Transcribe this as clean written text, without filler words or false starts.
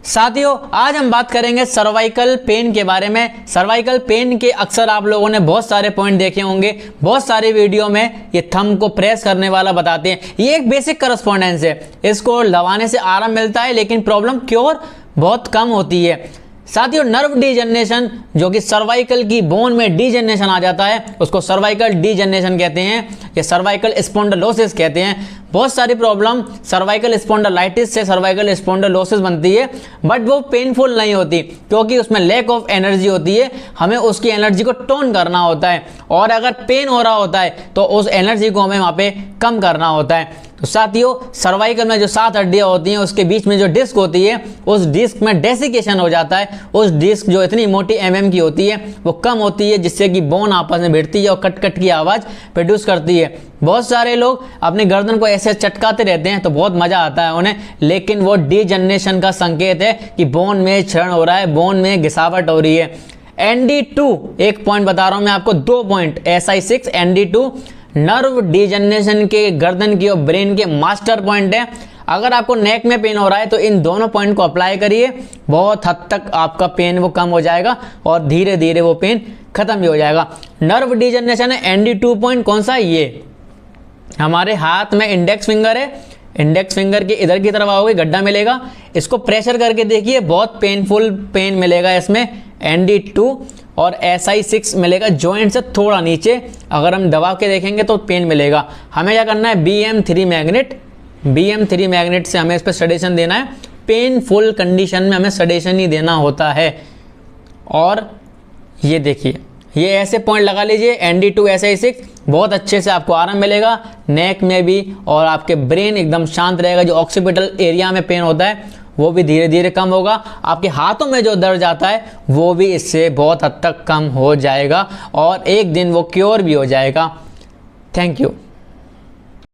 साथियों, आज हम बात करेंगे सर्वाइकल पेन के बारे में। सर्वाइकल पेन के अक्सर आप लोगों ने बहुत सारे पॉइंट देखे होंगे, बहुत सारे वीडियो में ये थंब को प्रेस करने वाला बताते हैं। ये एक बेसिक करस्पॉन्डेंस है, इसको दबाने से आराम मिलता है लेकिन प्रॉब्लम क्योर बहुत कम होती है। साथियों, नर्व डीजनरेशन जो कि सर्वाइकल की बोन में डीजनरेशन आ जाता है उसको सर्वाइकल डीजनरेशन कहते हैं या सर्वाइकल स्पॉन्डिलोसिस कहते हैं। बहुत सारी प्रॉब्लम सर्वाइकल स्पॉन्डिलाइटिस से सर्वाइकल स्पॉन्डिलोसिस बनती है, बट वो पेनफुल नहीं होती क्योंकि उसमें लैक ऑफ एनर्जी होती है। हमें उसकी एनर्जी को टोन करना होता है और अगर पेन हो रहा होता है तो उस एनर्जी को हमें वहाँ पे कम करना होता है। तो साथियों, सर्वाइकल में जो 7 हड्डियां होती हैं उसके बीच में जो डिस्क होती है उस डिस्क में डेसिकेशन हो जाता है। उस डिस्क जो इतनी मोटी mm की होती है वो कम होती है, जिससे कि बोन आपस में भिड़ती है और कट कट की आवाज़ प्रोड्यूस करती है। बहुत सारे लोग अपनी गर्दन को ऐसे चटकाते रहते हैं तो बहुत मज़ा आता है उन्हें, लेकिन वो डीजनरेशन का संकेत है कि बोन में क्षरण हो रहा है, बोन में घिसावट हो रही है। ND2 एक पॉइंट बता रहा हूँ मैं आपको, 2 point SI6 ND2 nerve degeneration के गर्दन की और ब्रेन के मास्टर पॉइंट है। अगर आपको नेक में पेन हो रहा है तो इन दोनों पॉइंट को अप्लाई करिए, बहुत हद तक आपका पेन वो कम हो जाएगा और धीरे धीरे वो पेन खत्म भी हो जाएगा। नर्व डीजनरेशन है ND2 पॉइंट, कौन सा? ये हमारे हाथ में इंडेक्स फिंगर है, इंडेक्स फिंगर के इधर की तरफ आओगे गड्ढा मिलेगा, इसको प्रेशर करके देखिए, बहुत पेनफुल पेन मिलेगा इसमें। ND2 और SI6 मिलेगा जॉइंट से थोड़ा नीचे, अगर हम दबा के देखेंगे तो पेन मिलेगा। हमें क्या करना है, BM3 मैग्नेट से हमें इस पर सडेशन देना है। पेनफुल कंडीशन में हमें सडेशन ही देना होता है। और ये देखिए, ये ऐसे पॉइंट लगा लीजिए ND2 SI6, बहुत अच्छे से आपको आराम मिलेगा नेक में भी, और आपके ब्रेन एकदम शांत रहेगा। जो ऑक्सीपिटल एरिया में पेन होता है वो भी धीरे धीरे कम होगा। आपके हाथों में जो दर्द आता है वो भी इससे बहुत हद तक कम हो जाएगा और एक दिन वो क्योर भी हो जाएगा। Thank you.